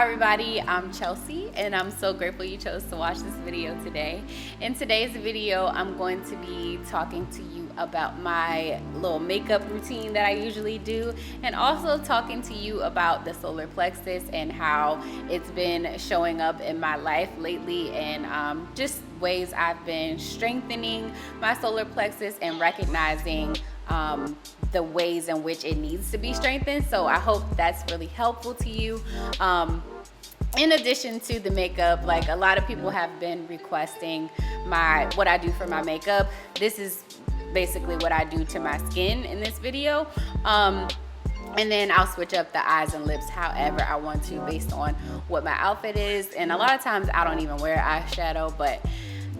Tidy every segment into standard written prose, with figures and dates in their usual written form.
Hi everybody, I'm Chelsea and I'm so grateful you chose to watch this video today. In today's video, I'm going to be talking to you about my little makeup routine that I usually do, and also talking to you about the solar plexus and how it's been showing up in my life lately, and just ways I've been strengthening my solar plexus and recognizing the ways in which it needs to be strengthened. So I hope that's really helpful to you. In addition to the makeup, like a lot of people have been requesting what I do for my makeup. This is basically what I do to my skin in this video. And then I'll switch up the eyes and lips however I want to based on what my outfit is. And a lot of times I don't even wear eyeshadow, but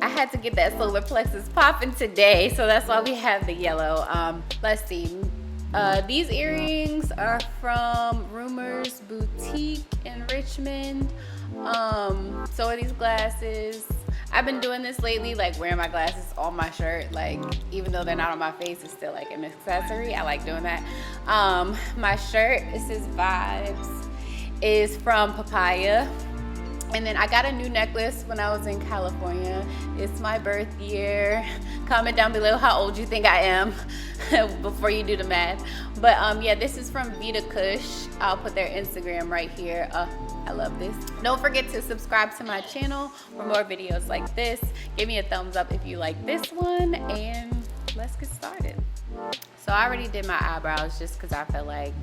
I had to get that solar plexus popping today, so that's why we have the yellow. Let's see. These earrings are from Rumors Boutique in Richmond. So are these glasses. I've been doing this lately, like wearing my glasses on my shirt, like even though they're not on my face, it's still like an accessory. I like doing that. My shirt, it says Vibes, is from Papaya. And then I got a new necklace when I was in California. It's my birth year. Comment down below how old you think I am before you do the math. But yeah, this is from Vita Kush. I'll put their Instagram right here. I love this. Don't forget to subscribe to my channel for more videos like this. Give me a thumbs up if you like this one, and let's get started. So I already did my eyebrows just because I felt like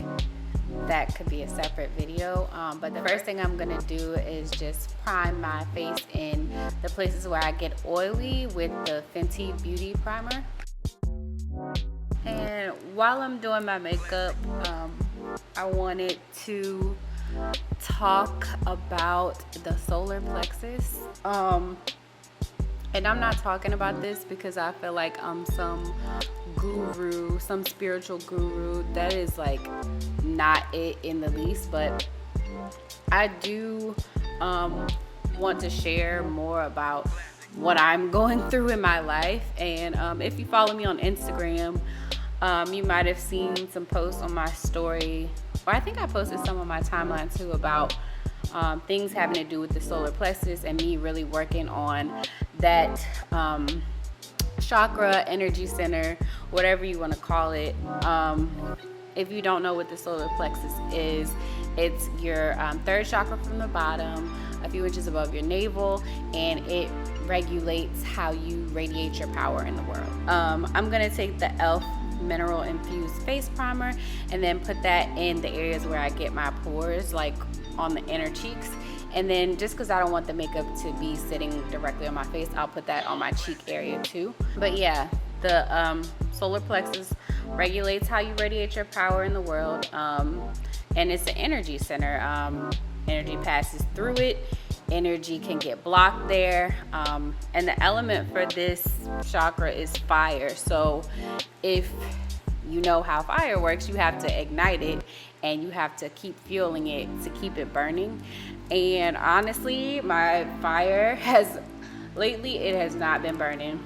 that could be a separate video, but the first thing I'm gonna do is just prime my face in the places where I get oily with the Fenty Beauty Primer. And while I'm doing my makeup, I wanted to talk about the solar plexus. And I'm not talking about this because I feel like I'm some guru, some spiritual guru. That is like not it in the least, but I do want to share more about what I'm going through in my life. And if you follow me on Instagram, you might have seen some posts on my story, or I think I posted some on my timeline too, about things having to do with the solar plexus and me really working on that chakra, energy center, whatever you want to call it. If you don't know what the solar plexus is, it's your third chakra from the bottom, a few inches above your navel, and it regulates how you radiate your power in the world. I'm gonna take the e.l.f. mineral infused face primer and then put that in the areas where I get my pores, like on the inner cheeks. And then just because I don't want the makeup to be sitting directly on my face, I'll put that on my cheek area too. But yeah, the solar plexus regulates how you radiate your power in the world, and it's an energy center. Energy passes through it. Energy can get blocked there, and the element for this chakra is fire. So if you know how fire works, you have to ignite it and you have to keep fueling it to keep it burning. And honestly, my fire lately it has not been burning,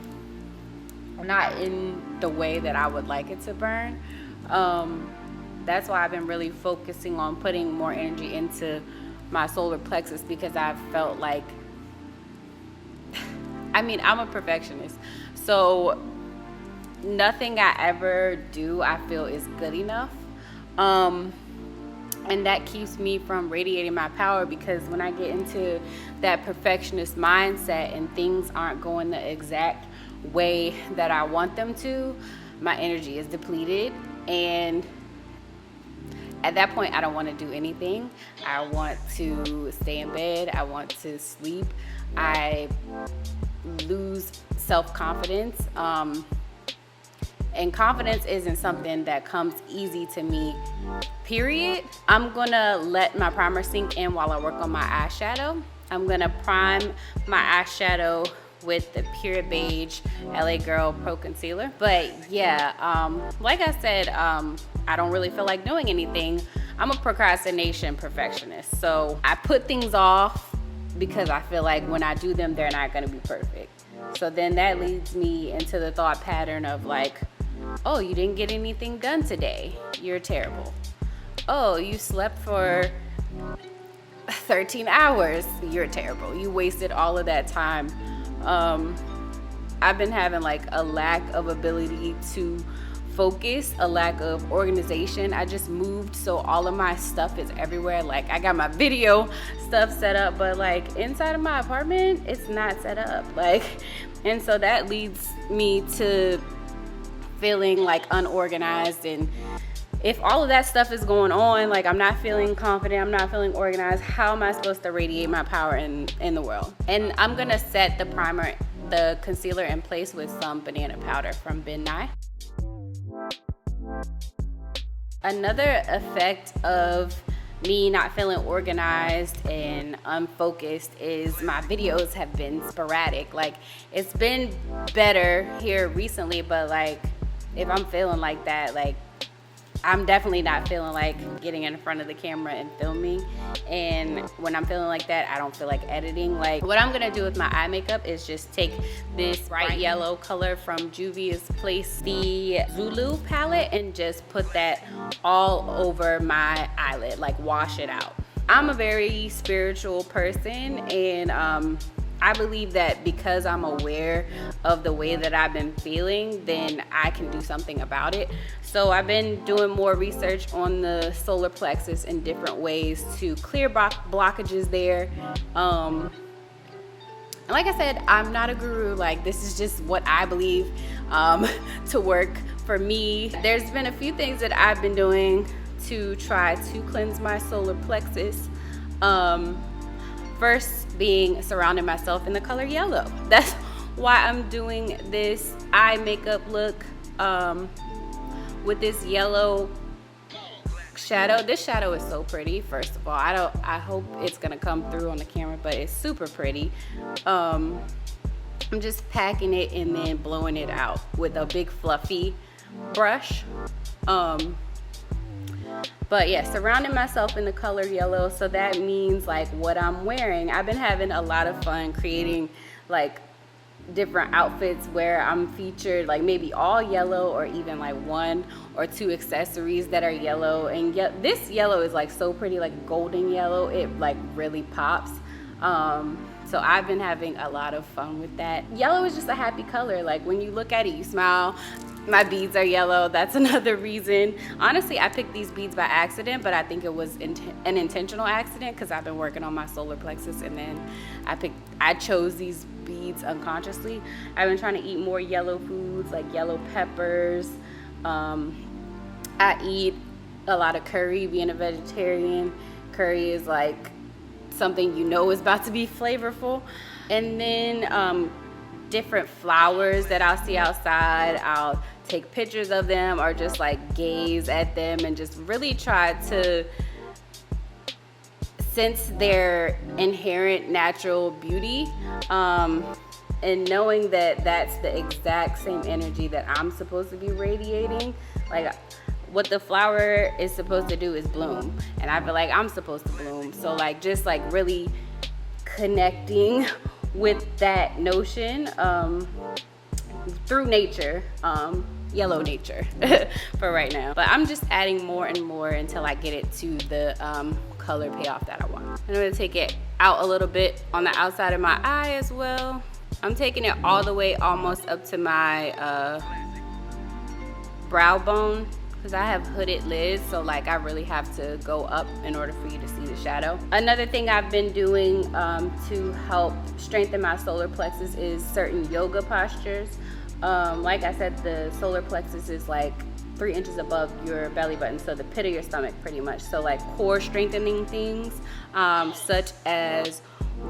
not in the way that I would like it to burn. That's why I've been really focusing on putting more energy into my solar plexus, because I felt like, I mean, I'm a perfectionist, so nothing I ever do I feel is good enough. And that keeps me from radiating my power, because when I get into that perfectionist mindset and things aren't going the exact way that I want them to, my energy is depleted, and at that point I don't want to do anything. I want to stay in bed. I want to sleep. I lose self-confidence. And confidence isn't something that comes easy to me, period. I'm gonna let my primer sink in while I work on my eyeshadow. I'm gonna prime my eyeshadow with the Pure Beige LA Girl Pro Concealer. But yeah, like I said, I don't really feel like doing anything. I'm a procrastination perfectionist. So I put things off because I feel like when I do them, they're not gonna be perfect. So then that leads me into the thought pattern of like, oh, you didn't get anything done today. You're terrible. Oh, you slept for 13 hours, you're terrible. You wasted all of that time. I've been having like a lack of ability to focus, a lack of organization. I just moved, so all of my stuff is everywhere. Like I got my video stuff set up, but like inside of my apartment, it's not set up. Like, and so that leads me to feeling like unorganized. And if all of that stuff is going on, like I'm not feeling confident, I'm not feeling organized, how am I supposed to radiate my power in the world? And I'm gonna set the primer, the concealer in place with some banana powder from Ben Nye. Another effect of me not feeling organized and unfocused is my videos have been sporadic. Like it's been better here recently, but like if I'm feeling like that, like I'm definitely not feeling like getting in front of the camera and filming. And when I'm feeling like that, I don't feel like editing. Like what I'm gonna do with my eye makeup is just take this bright yellow color from Juvia's Place, the Zulu palette, and just put that all over my eyelid, like wash it out. I'm a very spiritual person, and I believe that because I'm aware of the way that I've been feeling, then I can do something about it. So I've been doing more research on the solar plexus in different ways to clear blockages there. And like I said, I'm not a guru. Like this is just what I believe to work for me. There's been a few things that I've been doing to try to cleanse my solar plexus. First being surrounding myself in the color yellow. That's why I'm doing this eye makeup look with this yellow shadow. This shadow is so pretty, first of all. I hope it's gonna come through on the camera, but it's super pretty. I'm just packing it and then blowing it out with a big fluffy brush. But yeah, surrounding myself in the color yellow. So that means like what I'm wearing. I've been having a lot of fun creating like different outfits where I'm featured like maybe all yellow, or even like one or two accessories that are yellow. And this yellow is like so pretty, like golden yellow. It like really pops. So I've been having a lot of fun with that. Yellow is just a happy color. Like when you look at it, you smile. My beads are yellow. That's another reason. Honestly, I picked these beads by accident, but I think it was an intentional accident because I've been working on my solar plexus, and then I chose these beads unconsciously. I've been trying to eat more yellow foods, like yellow peppers. I eat a lot of curry. Being a vegetarian, curry is like something you know is about to be flavorful. And then different flowers that I'll see outside, I'll take pictures of them or just like gaze at them and just really try to sense their inherent natural beauty, and knowing that that's the exact same energy that I'm supposed to be radiating. Like what the flower is supposed to do is bloom, and I feel like I'm supposed to bloom. So like just like really connecting with that notion through nature, yellow nature for right now. But I'm just adding more and more until I get it to the color payoff that I want. I'm gonna take it out a little bit on the outside of my eye as well. I'm taking it all the way almost up to my brow bone, because I have hooded lids, so like I really have to go up in order for you to see the shadow. Another thing I've been doing to help strengthen my solar plexus is certain yoga postures. Like I said, the solar plexus is like 3 inches above your belly button, so the pit of your stomach pretty much. So like core strengthening things, such as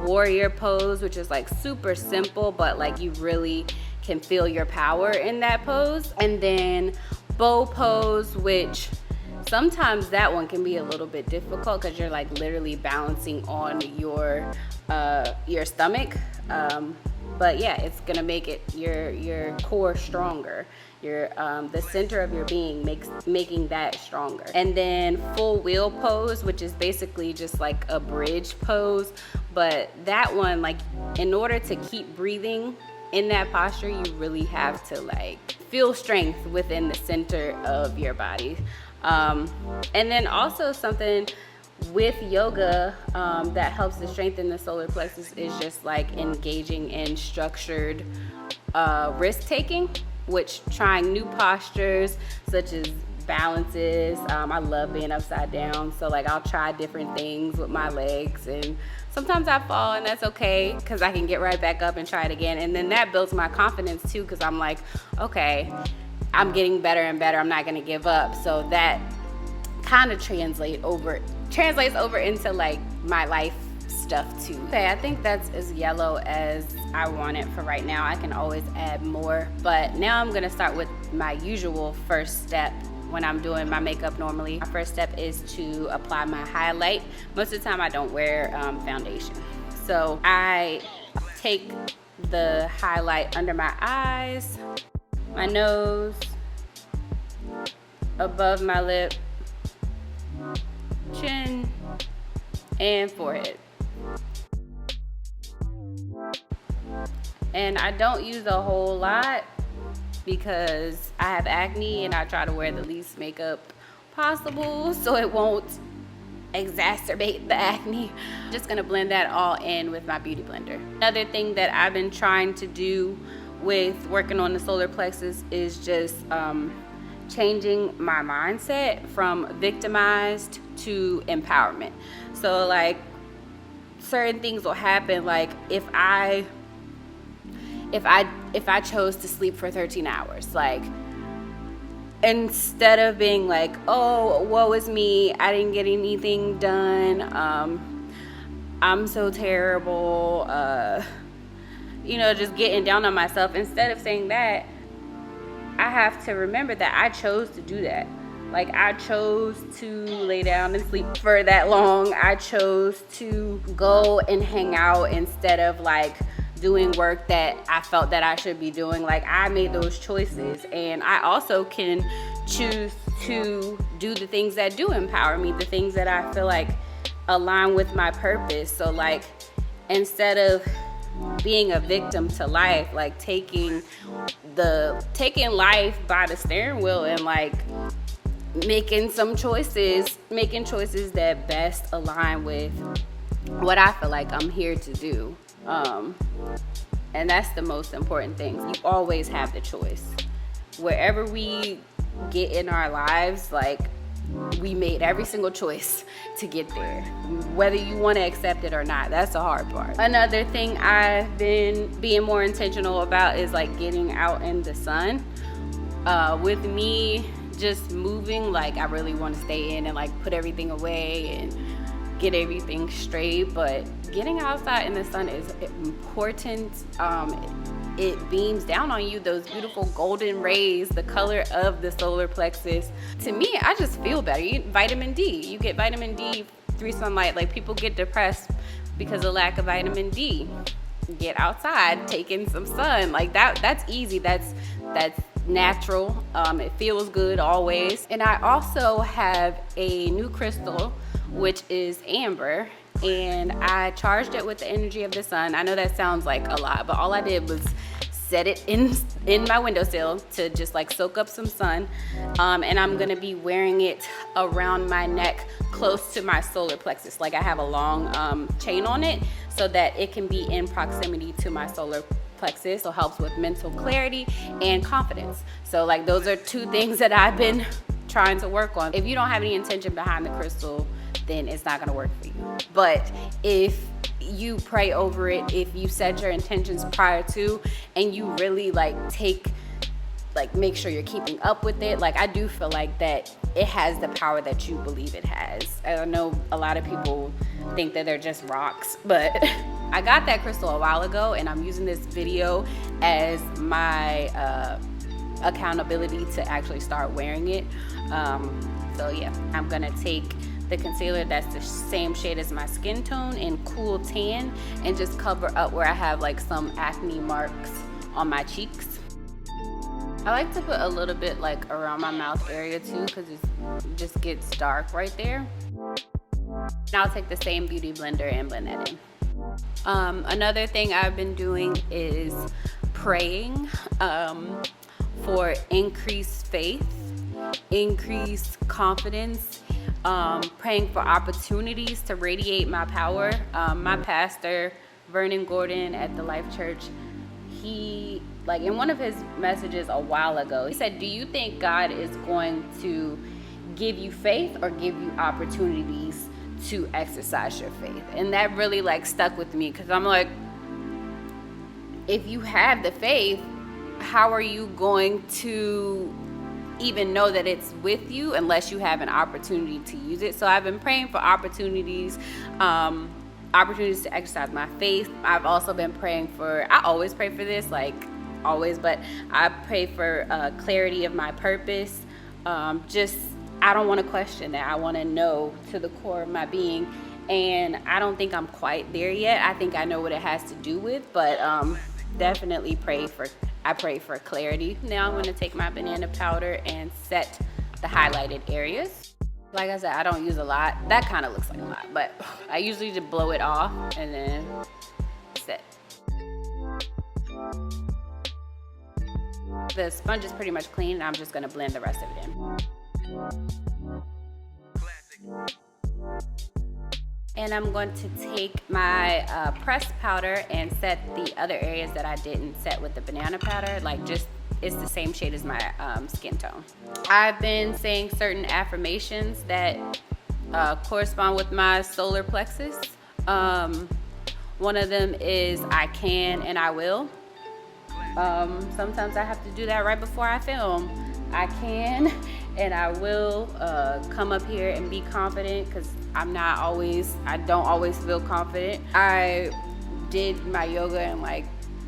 warrior pose, which is like super simple, but like you really can feel your power in that pose. And then bow pose, which sometimes that one can be a little bit difficult because you're like literally balancing on your stomach. But yeah, it's gonna make it your core stronger. The center of your being making that stronger. And then full wheel pose, which is basically just like a bridge pose. But that one, like in order to keep breathing in that posture, you really have to like feel strength within the center of your body. And then also something with yoga, that helps to strengthen the solar plexus is just like engaging in structured risk taking, which trying new postures such as balances. I love being upside down, so like I'll try different things with my legs, and sometimes I fall, and that's okay because I can get right back up and try it again. And then that builds my confidence too, because I'm like, okay, I'm getting better and better, I'm not gonna give up. So that kind of translates over into like my life stuff too. Okay, I think that's as yellow as I want it for right now. I can always add more, but now I'm gonna start with my usual first step when I'm doing my makeup normally. My first step is to apply my highlight. Most of the time I don't wear foundation. So I take the highlight under my eyes, my nose, above my lip, chin, and forehead. And I don't use a whole lot because I have acne and I try to wear the least makeup possible so it won't exacerbate the acne. I'm just gonna blend that all in with my beauty blender. Another thing that I've been trying to do with working on the solar plexus is just changing my mindset from victimized to empowerment. So like certain things will happen, like if I chose to sleep for 13 hours, like instead of being like, oh, woe is me, I didn't get anything done, I'm so terrible, just getting down on myself, instead of saying that, I have to remember that I chose to do that. Like I chose to lay down and sleep for that long. I chose to go and hang out instead of like doing work that I felt that I should be doing. Like I made those choices, and I also can choose to do the things that do empower me, the things that I feel like align with my purpose. So like instead of being a victim to life, like taking life by the steering wheel and like making choices that best align with what I feel like I'm here to do. And that's the most important thing. You always have the choice. Wherever we get in our lives, like we made every single choice to get there, whether you want to accept it or not. That's the hard part. Another thing I've been being more intentional about is like getting out in the sun. With me just moving, like I really want to stay in and like put everything away and get everything straight, but getting outside in the sun is important. It beams down on you those beautiful golden rays, the color of the solar plexus. To me, I just feel better. You get vitamin D through sunlight. Like people get depressed because of lack of vitamin D. Get outside, take in some sun. Like that's easy. That's natural. It feels good always. And I also have a new crystal, which is amber, and I charged it with the energy of the sun. I know that sounds like a lot, but all I did was set it in my windowsill to just like soak up some sun. And I'm gonna be wearing it around my neck close to my solar plexus. Like I have a long chain on it so that it can be in proximity to my solar plexus. So it helps with mental clarity and confidence. So like those are two things that I've been trying to work on. If you don't have any intention behind the crystal, then it's not gonna work for you. But if you pray over it, if you set your intentions prior to, and you really make sure you're keeping up with it, like I do feel like that it has the power that you believe it has. I know a lot of people think that they're just rocks, but I got that crystal a while ago, and I'm using this video as my accountability to actually start wearing it. So yeah, I'm gonna take the concealer that's the same shade as my skin tone in Cool Tan and just cover up where I have like some acne marks on my cheeks. I like to put a little bit like around my mouth area too, because it just gets dark right there. Now I'll take the same beauty blender and blend that in. Another thing I've been doing is praying for increased faith, increased confidence, praying for opportunities to radiate my power. My pastor, Vernon Gordon at the Life Church, he, like in one of his messages a while ago, he said, do you think God is going to give you faith or give you opportunities to exercise your faith? And that really like stuck with me, because I'm like, if you have the faith, how are you going to even know that it's with you unless you have an opportunity to use it? So I've been praying for opportunities to exercise my faith. I've also been praying for, I always pray for this, like always, but I pray for clarity of my purpose. I don't want to question that. I want to know to the core of my being, and I don't think I'm quite there yet. I think I know what it has to do with, but definitely I pray for clarity. Now I'm going to take my banana powder and set the highlighted areas. Like I said, I don't use a lot. That kind of looks like a lot, but I usually just blow it off and then set. The sponge is pretty much clean, and I'm just going to blend the rest of it in. And I'm going to take my pressed powder and set the other areas that I didn't set with the banana powder, like just, it's the same shade as my skin tone. I've been saying certain affirmations that correspond with my solar plexus. One of them is I can and I will. Sometimes I have to do that right before I film. I can and I will come up here and be confident, because I don't always feel confident. I did my yoga and like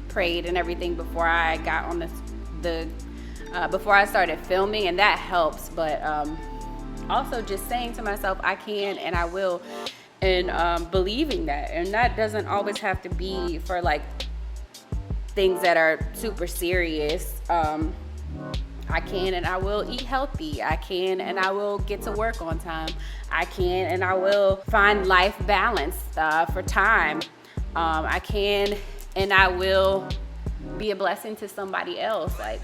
prayed and everything before I got on before I started filming, and that helps. But also just saying to myself, I can and I will, and believing that. And that doesn't always have to be for like things that are super serious. I can and I will eat healthy. I can and I will get to work on time. I can and I will find life balance for time. I can and I will be a blessing to somebody else. Like,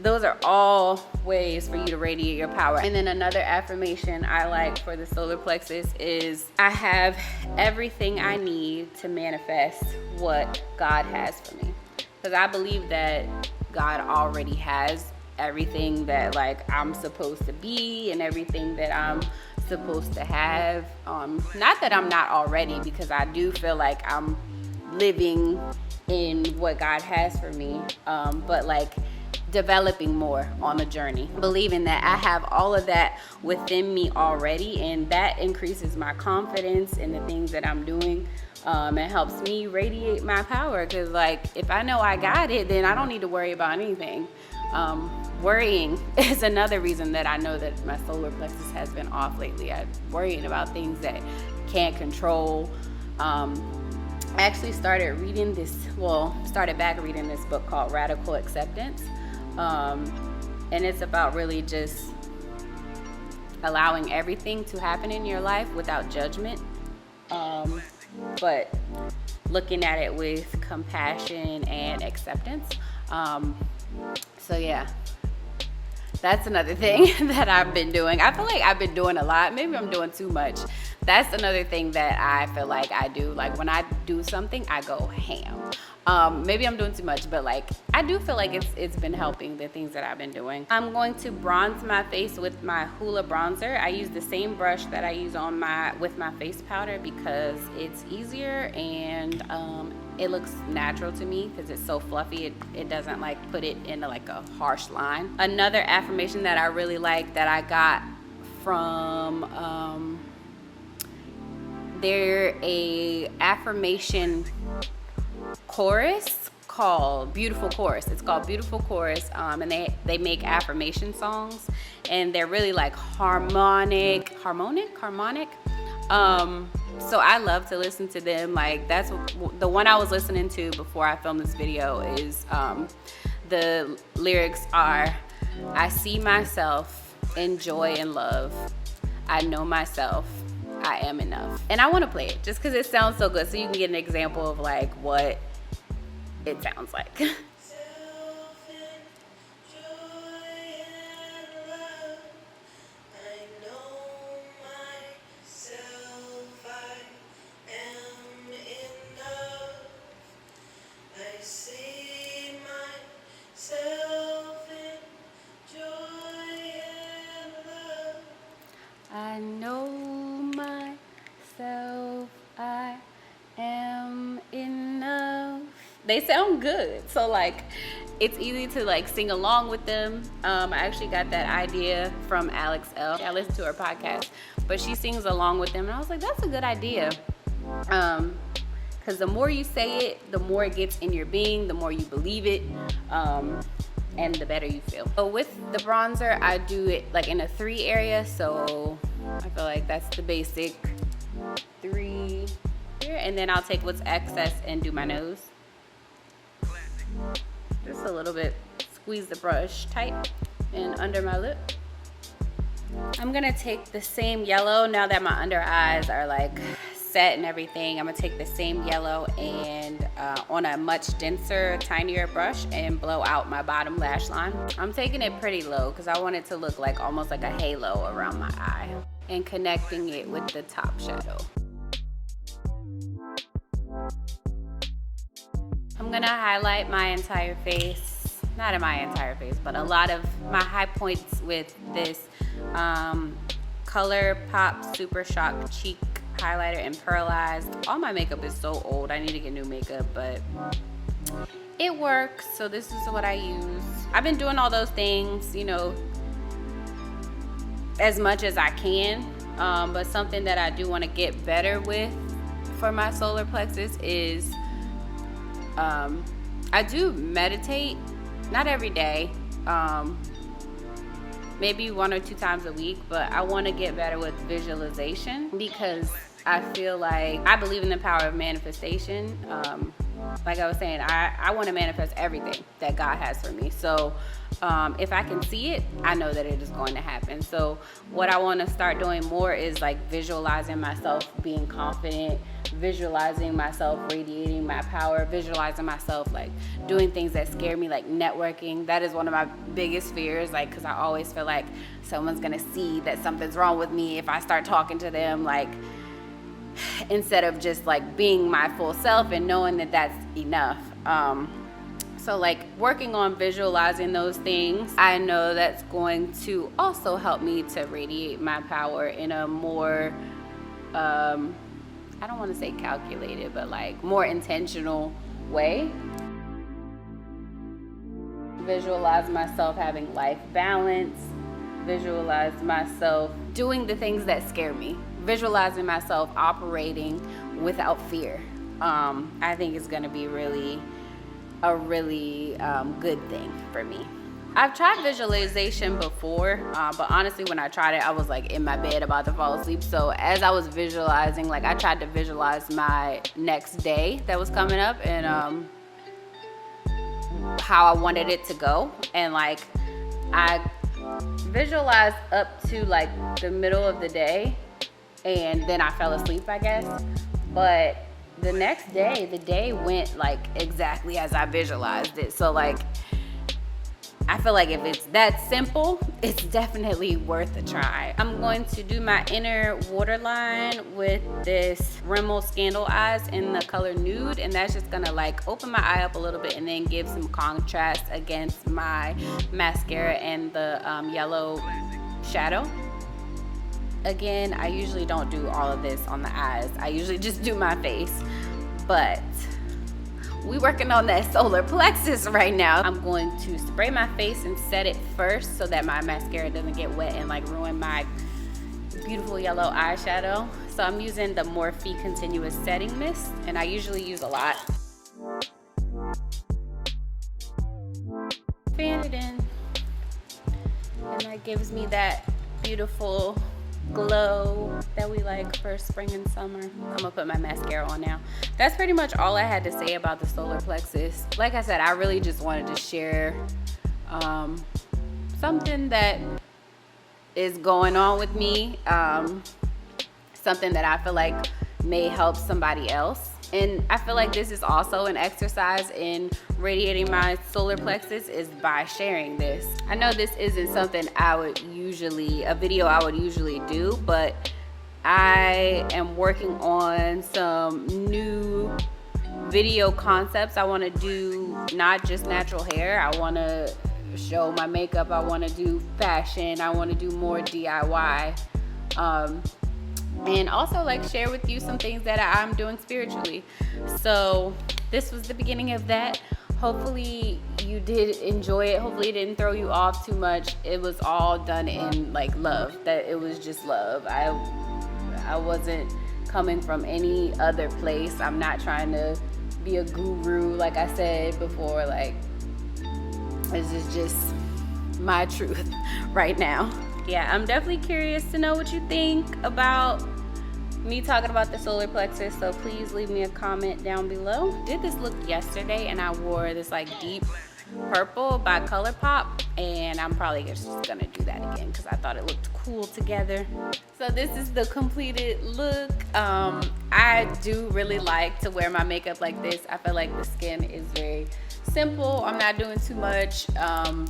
those are all ways for you to radiate your power. And then another affirmation I like for the solar plexus is I have everything I need to manifest what God has for me. Because I believe that God already has everything that like I'm supposed to be and everything that I'm supposed to have. Not that I'm not already, because I do feel like I'm living in what God has for me, but like developing more on the journey, believing that I have all of that within me already, and that increases my confidence in the things that I'm doing. It helps me radiate my power, because like if I know I got it, then I don't need to worry about anything. Worrying is another reason that I know that my solar plexus has been off lately. I'm worrying about things that can't control. I actually started back reading this book called Radical Acceptance, and it's about really just allowing everything to happen in your life without judgment. But looking at it with compassion and acceptance. So yeah, that's another thing that I've been doing. I feel like I've been doing a lot. Maybe I'm doing too much. That's another thing that I feel like I do. Like when I do something, I go ham. Maybe I'm doing too much, but like I do feel like it's been helping, the things that I've been doing. I'm going to bronze my face with my Hoola bronzer. I use the same brush that I use with my face powder, because it's easier and it looks natural to me because it's so fluffy. It doesn't like put it into like a harsh line. Another affirmation that I really like that I got from they're a affirmation chorus called Beautiful Chorus. It's called Beautiful Chorus, and they make affirmation songs, and they're really like harmonic. So I love to listen to them. Like that's the one I was listening to before I filmed this video. Is the lyrics are, I see myself in joy and love. I know myself. I am enough. And I want to play it just because it sounds so good, so you can get an example of like what it sounds like. myself I am enough. They sound good, so like it's easy to like sing along with them. I actually got that idea from Alex L. I listened to her podcast, but she sings along with them, and I was like, that's a good idea. Because the more you say it, the more it gets in your being, the more you believe it, and the better you feel. So with the bronzer, I do it like in a 3 area, so I feel like that's the basic 3 here, and then I'll take what's excess and do my nose. Just a little bit, squeeze the brush tight and under my lip. I'm gonna take the same yellow now that my under eyes are like set and everything. I'm gonna take the same yellow and on a much denser, tinier brush and blow out my bottom lash line. I'm taking it pretty low because I want it to look like almost like a halo around my eye, and connecting it with the top shadow. I'm gonna highlight my entire face, not my entire face, but a lot of my high points with this Color Pop Super Shock Cheek highlighter and pearlized. All my makeup is so old, I need to get new makeup, but it works, so this is what I use. I've been doing all those things, you know, as much as I can, but something that I do want to get better with for my solar plexus is I do meditate, not every day, maybe 1 or 2 times a week, but I want to get better with visualization because I feel like I believe in the power of manifestation. Like I was saying, I want to manifest everything that God has for me. So if I can see it, I know that it is going to happen. So what I want to start doing more is like visualizing myself being confident, visualizing myself radiating my power, visualizing myself like doing things that scare me, like networking. That is one of my biggest fears, like, because I always feel like someone's gonna see that something's wrong with me if I start talking to them, like, instead of just like being my full self and knowing that that's enough. So like working on visualizing those things, I know that's going to also help me to radiate my power in a more I don't want to say calculated, but like more intentional way. Visualize myself having life balance, visualize myself doing the things that scare me, visualizing myself operating without fear. I think it's going to be a really good thing for me. I've tried visualization before, but honestly, when I tried it, I was like in my bed about to fall asleep. So as I was visualizing, like I tried to visualize my next day that was coming up and how I wanted it to go. And like I visualized up to like the middle of the day, and then I fell asleep, I guess. But the next day, the day went like exactly as I visualized it. So like I feel like if it's that simple, it's definitely worth a try. I'm going to do my inner waterline with this Rimmel Scandal Eyes in the color Nude, and that's just gonna like open my eye up a little bit and then give some contrast against my mascara and the yellow shadow. Again, I usually don't do all of this on the eyes. I usually just do my face, but we working on that solar plexus right now. I'm going to spray my face and set it first so that my mascara doesn't get wet and like ruin my beautiful yellow eyeshadow. So I'm using the Morphe Continuous Setting Mist, and I usually use a lot. Fan it in, and that gives me that beautiful glow that we like for spring and summer. I'm gonna put my mascara on now. That's pretty much all I had to say about the solar plexus. Like I said, I really just wanted to share something that is going on with me, something that I feel like may help somebody else. And I feel like this is also an exercise in radiating my solar plexus, is by sharing this. I know this isn't something a video I would usually do, but I am working on some new video concepts. I want to do not just natural hair. I want to show my makeup. I want to do fashion. I want to do more DIY. and also like share with you some things that I'm doing spiritually. So this was the beginning of that. Hopefully you did enjoy it. Hopefully it didn't throw you off too much. It was all done in like love. That it was just love. I wasn't coming from any other place. I'm not trying to be a guru, like I said before. Like, this is just my truth right now. Yeah, I'm definitely curious to know what you think about me talking about the solar plexus, so please leave me a comment down below. Did this look yesterday, and I wore this like deep purple by ColourPop, and I'm probably just gonna do that again because I thought it looked cool together. So this is the completed look. I do really like to wear my makeup like this. I feel like the skin is very simple. I'm not doing too much,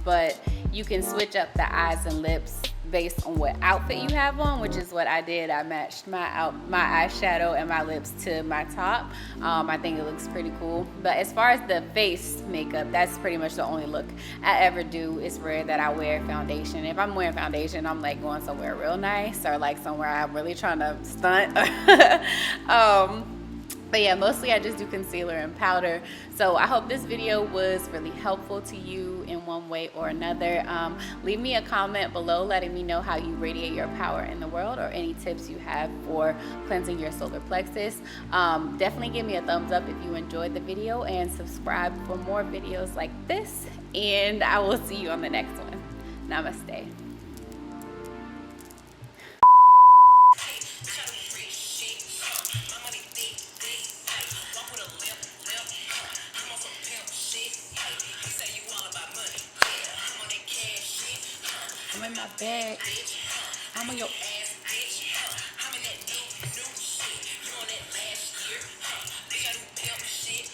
but you can switch up the eyes and lips based on what outfit you have on, which is what I did. I matched my eyeshadow and my lips to my top. I think it looks pretty cool. But as far as the face makeup, that's pretty much the only look I ever do. It's rare that I wear foundation. If I'm wearing foundation, I'm like going somewhere real nice or like somewhere I'm really trying to stunt. But yeah, mostly I just do concealer and powder. So I hope this video was really helpful to you in one way or another. Leave me a comment below letting me know how you radiate your power in the world, or any tips you have for cleansing your solar plexus. Definitely give me a thumbs up if you enjoyed the video, and subscribe for more videos like this. And I will see you on the next one. Namaste. I'm in my bag. I'm on your ass, bitch. I'm in that new shit. You on that last year? Bitch, I do pimp shit.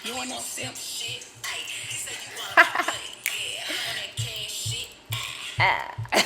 You on that simp shit? Hey, he said you want money. Yeah, I'm on that cash shit.